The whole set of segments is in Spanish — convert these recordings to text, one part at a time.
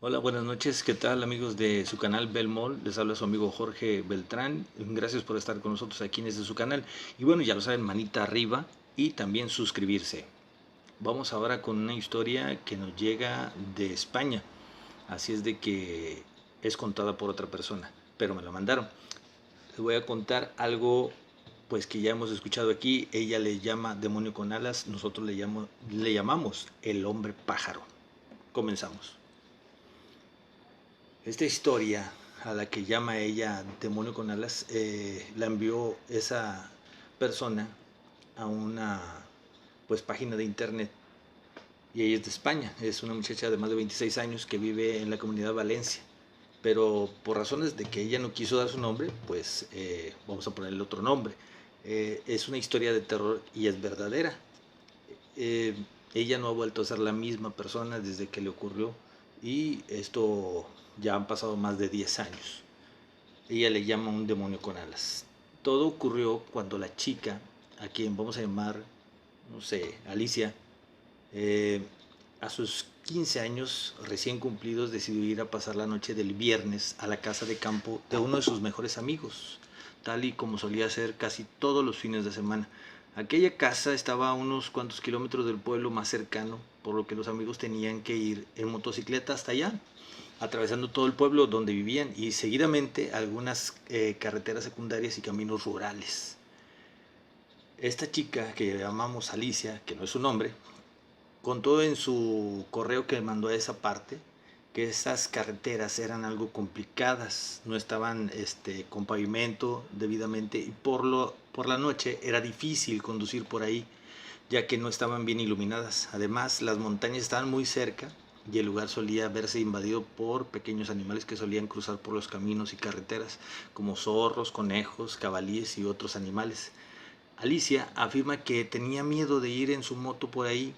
Hola, buenas noches. ¿Qué tal, amigos de su canal Belmol? Les habla su amigo Jorge Beltrán. Gracias por estar con nosotros aquí en este su canal. Y bueno, ya lo saben, manita arriba y también suscribirse. Vamos ahora con una historia que nos llega de España. Así es de que es contada por otra persona, pero me la mandaron. Les voy a contar algo pues que ya hemos escuchado aquí. Ella le llama demonio con alas, nosotros le llamamos el hombre pájaro. Comenzamos. Esta historia a la que llama ella demonio con alas, la envió esa persona a una pues página de internet, y ella es de España. Es una muchacha de más de 26 años que vive en la comunidad de Valencia, pero por razones de que ella no quiso dar su nombre, pues vamos a ponerle otro nombre. Es una historia de terror y es verdadera. eh, Ella no ha vuelto a ser la misma persona desde que le ocurrió, y esto ya han pasado más de 10 años. Ella le llama un demonio con alas. Todo ocurrió cuando la chica, a quien vamos a llamar, no sé, Alicia, eh, a sus 15 años recién cumplidos, decidió ir a pasar la noche del viernes a la casa de campo de uno de sus mejores amigos, tal y como solía hacer casi todos los fines de semana. Aquella casa estaba a unos cuantos kilómetros del pueblo más cercano, por lo que los amigos tenían que ir en motocicleta hasta allá, atravesando todo el pueblo donde vivían, y seguidamente algunas carreteras secundarias y caminos rurales. Esta chica, que llamamos Alicia, que no es su nombre, contó en su correo que mandó a esa parte que esas carreteras eran algo complicadas, no estaban con pavimento debidamente, y por la noche era difícil conducir por ahí, ya que no estaban bien iluminadas. Además, las montañas estaban muy cerca y el lugar solía verse invadido por pequeños animales que solían cruzar por los caminos y carreteras, como zorros, conejos, cabalíes y otros animales. Alicia afirma que tenía miedo de ir en su moto por ahí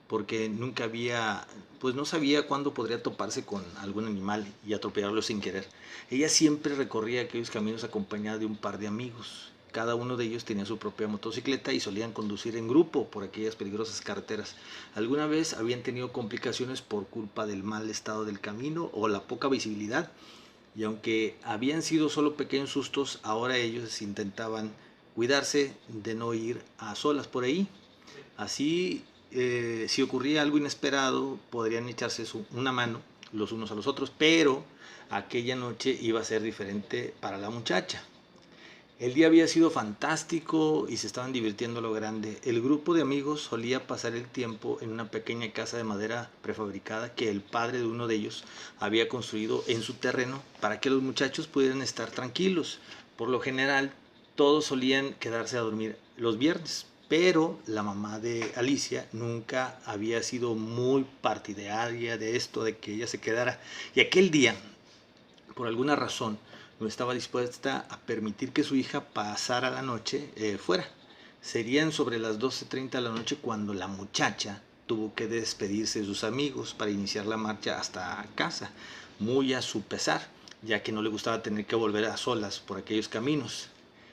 porque nunca había, pues no sabía cuándo podría toparse con algún animal y atropellarlo sin querer. Ella siempre recorría aquellos caminos acompañada de un par de amigos. Cada uno de ellos tenía su propia motocicleta y solían conducir en grupo por aquellas peligrosas carreteras. Alguna vez habían tenido complicaciones por culpa del mal estado del camino o la poca visibilidad, y aunque habían sido solo pequeños sustos, ahora ellos intentaban cuidarse de no ir a solas por ahí. Así, si ocurría algo inesperado, podrían echarse una mano los unos a los otros, pero aquella noche iba a ser diferente para la muchacha. El día había sido fantástico y se estaban divirtiendo a lo grande. El grupo de amigos solía pasar el tiempo en una pequeña casa de madera prefabricada que el padre de uno de ellos había construido en su terreno para que los muchachos pudieran estar tranquilos. Por lo general, todos solían quedarse a dormir los viernes, pero la mamá de Alicia nunca había sido muy partidaria de esto, de que ella se quedara. Y aquel día, por alguna razón, no estaba dispuesta a permitir que su hija pasara la noche fuera. Serían sobre las 12:30 de la noche cuando la muchacha tuvo que despedirse de sus amigos para iniciar la marcha hasta casa, muy a su pesar, ya que no le gustaba tener que volver a solas por aquellos caminos.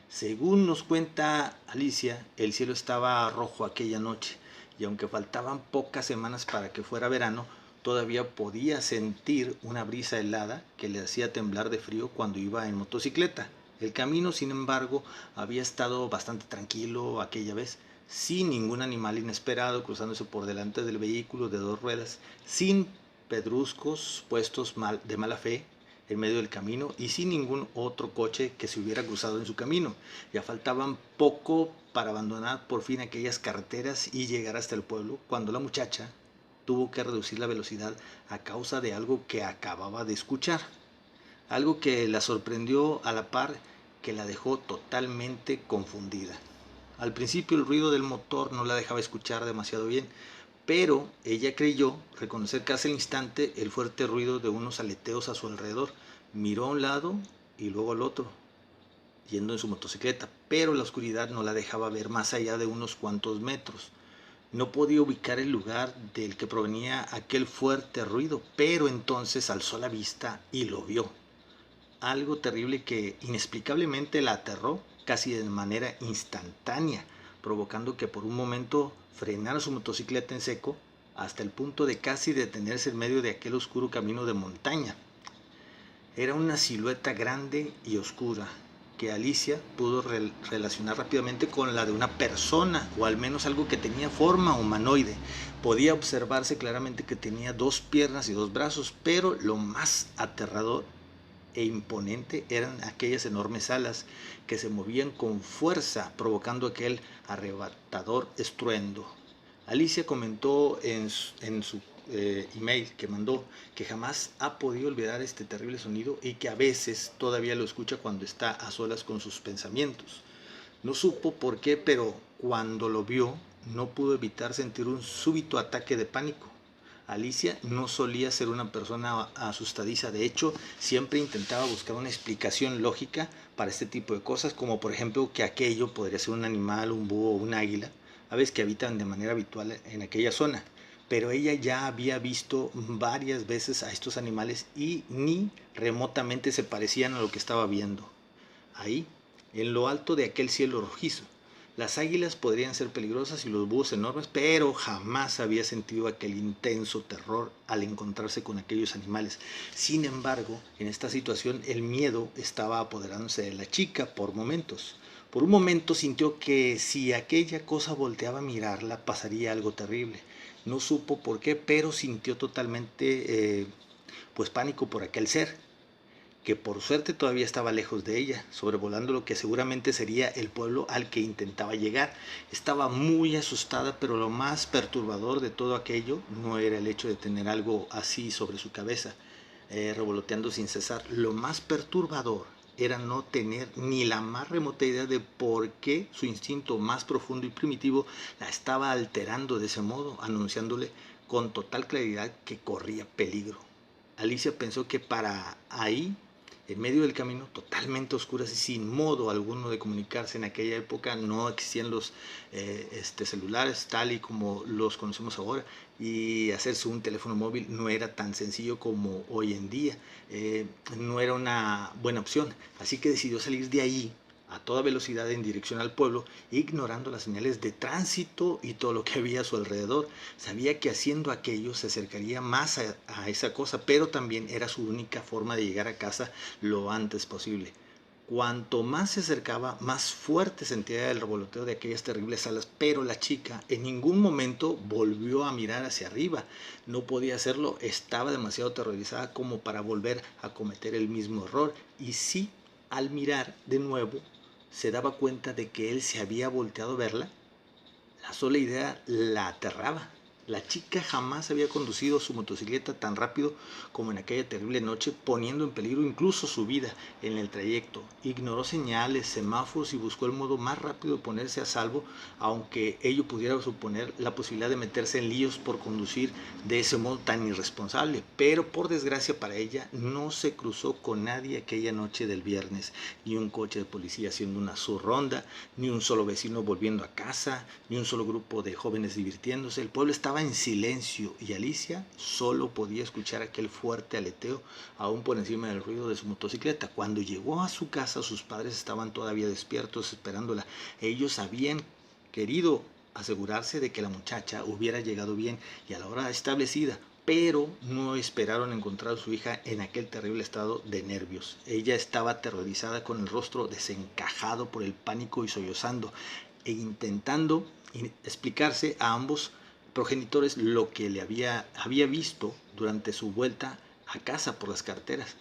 Según nos cuenta Alicia, el cielo estaba rojo aquella noche, y aunque faltaban pocas semanas para que fuera verano, todavía podía sentir una brisa helada que le hacía temblar de frío cuando iba en motocicleta. El camino, sin embargo, había estado bastante tranquilo aquella vez, sin ningún animal inesperado cruzándose por delante del vehículo de dos ruedas, sin pedruscos puestos de mala fe en medio del camino, y sin ningún otro coche que se hubiera cruzado en su camino. Ya faltaban poco para abandonar por fin aquellas carreteras y llegar hasta el pueblo, cuando la muchacha tuvo que reducir la velocidad a causa de algo que acababa de escuchar. Algo que la sorprendió a la par que la dejó totalmente confundida. Al principio el ruido del motor no la dejaba escuchar demasiado bien, pero ella creyó reconocer casi al instante el fuerte ruido de unos aleteos a su alrededor. Miró a un lado y luego al otro, yendo en su motocicleta, pero la oscuridad no la dejaba ver más allá de unos cuantos metros. No podía ubicar el lugar del que provenía aquel fuerte ruido, pero entonces alzó la vista y lo vio. Algo terrible que inexplicablemente la aterró casi de manera instantánea, provocando que por un momento frenara su motocicleta en seco hasta el punto de casi detenerse en medio de aquel oscuro camino de montaña. Era una silueta grande y oscura que Alicia pudo relacionar rápidamente con la de una persona, o al menos algo que tenía forma humanoide. Podía observarse claramente que tenía 2 piernas y 2 brazos, pero lo más aterrador e imponente eran aquellas enormes alas que se movían con fuerza, provocando aquel arrebatador estruendo. Alicia comentó en su email que mandó que jamás ha podido olvidar este terrible sonido y que a veces todavía lo escucha cuando está a solas con sus pensamientos. No supo por qué, pero cuando lo vio no pudo evitar sentir un súbito ataque de pánico. Alicia no solía ser una persona asustadiza, de hecho siempre intentaba buscar una explicación lógica para este tipo de cosas, como por ejemplo que aquello podría ser un animal, un búho o un águila, aves que habitan de manera habitual en aquella zona. Pero ella ya había visto varias veces a estos animales y ni remotamente se parecían a lo que estaba viendo ahí, en lo alto de aquel cielo rojizo. Las águilas podrían ser peligrosas y los búhos enormes, pero jamás había sentido aquel intenso terror al encontrarse con aquellos animales. Sin embargo, en esta situación el miedo estaba apoderándose de la chica por momentos. Por un momento sintió que si aquella cosa volteaba a mirarla pasaría algo terrible. No supo por qué, pero sintió totalmente pues pánico por aquel ser, que por suerte todavía estaba lejos de ella, sobrevolando lo que seguramente sería el pueblo al que intentaba llegar. Estaba muy asustada, pero lo más perturbador de todo aquello no era el hecho de tener algo así sobre su cabeza, revoloteando sin cesar. Lo más perturbador era no tener ni la más remota idea de por qué su instinto más profundo y primitivo la estaba alterando de ese modo, anunciándole con total claridad que corría peligro. Alicia pensó que para ahí, en medio del camino, totalmente oscuras y sin modo alguno de comunicarse, en aquella época no existían los celulares tal y como los conocemos ahora, y hacerse un teléfono móvil no era tan sencillo como hoy en día. No era una buena opción, así que decidió salir de ahí a toda velocidad en dirección al pueblo, ignorando las señales de tránsito y todo lo que había a su alrededor. Sabía que haciendo aquello se acercaría más a esa cosa, pero también era su única forma de llegar a casa lo antes posible. Cuanto más se acercaba, más fuerte sentía el revoloteo de aquellas terribles alas, pero la chica en ningún momento volvió a mirar hacia arriba. No podía hacerlo, estaba demasiado aterrorizada como para volver a cometer el mismo error. Y sí, al mirar de nuevo, se daba cuenta de que él se había volteado a verla. La sola idea la aterraba. La chica jamás había conducido su motocicleta tan rápido como en aquella terrible noche, poniendo en peligro incluso su vida en el trayecto. Ignoró señales, semáforos y buscó el modo más rápido de ponerse a salvo, aunque ello pudiera suponer la posibilidad de meterse en líos por conducir de ese modo tan irresponsable. Pero por desgracia para ella, no se cruzó con nadie aquella noche del viernes, ni un coche de policía haciendo una ronda, ni un solo vecino volviendo a casa, ni un solo grupo de jóvenes divirtiéndose. El pueblo estaba en silencio y Alicia solo podía escuchar aquel fuerte aleteo aún por encima del ruido de su motocicleta. Cuando llegó a su casa, sus padres estaban todavía despiertos esperándola. Ellos habían querido asegurarse de que la muchacha hubiera llegado bien y a la hora establecida, pero no esperaron encontrar a su hija en aquel terrible estado de nervios. Ella estaba aterrorizada, con el rostro desencajado por el pánico y sollozando e intentando explicarse a ambos progenitores lo que le había visto durante su vuelta a casa por las carreteras.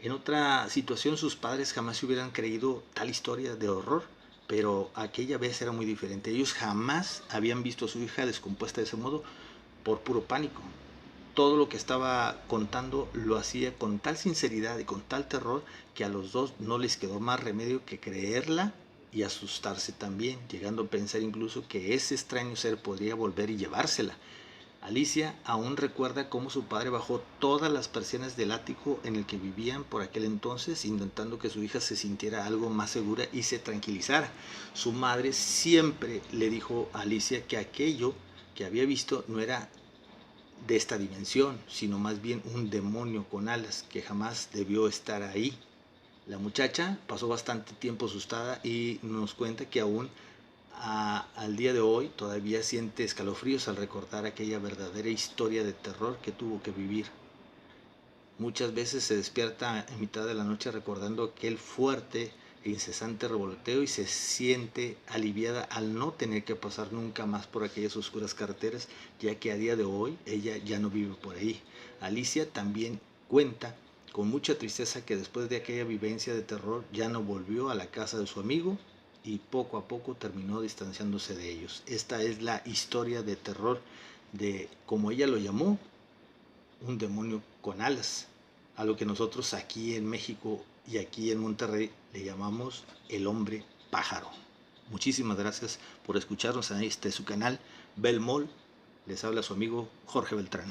En otra situación sus padres jamás se hubieran creído tal historia de horror, pero aquella vez era muy diferente. Ellos jamás habían visto a su hija descompuesta de ese modo por puro pánico. Todo lo que estaba contando lo hacía con tal sinceridad y con tal terror que a los dos no les quedó más remedio que creerla y asustarse también, llegando a pensar incluso que ese extraño ser podría volver y llevársela. Alicia aún recuerda cómo su padre bajó todas las persianas del ático en el que vivían por aquel entonces, intentando que su hija se sintiera algo más segura y se tranquilizara. Su madre siempre le dijo a Alicia que aquello que había visto no era de esta dimensión, sino más bien un demonio con alas que jamás debió estar ahí. La muchacha pasó bastante tiempo asustada y nos cuenta que aún al día de hoy todavía siente escalofríos al recordar aquella verdadera historia de terror que tuvo que vivir. Muchas veces se despierta en mitad de la noche recordando aquel fuerte e incesante revoloteo y se siente aliviada al no tener que pasar nunca más por aquellas oscuras carreteras, ya que a día de hoy ella ya no vive por ahí. Alicia también cuenta con mucha tristeza que después de aquella vivencia de terror ya no volvió a la casa de su amigo y poco a poco terminó distanciándose de ellos. Esta es la historia de terror de, como ella lo llamó, un demonio con alas, a lo que nosotros aquí en México y aquí en Monterrey le llamamos el hombre pájaro. Muchísimas gracias por escucharnos en este su canal Belmol. Les habla su amigo Jorge Beltrán.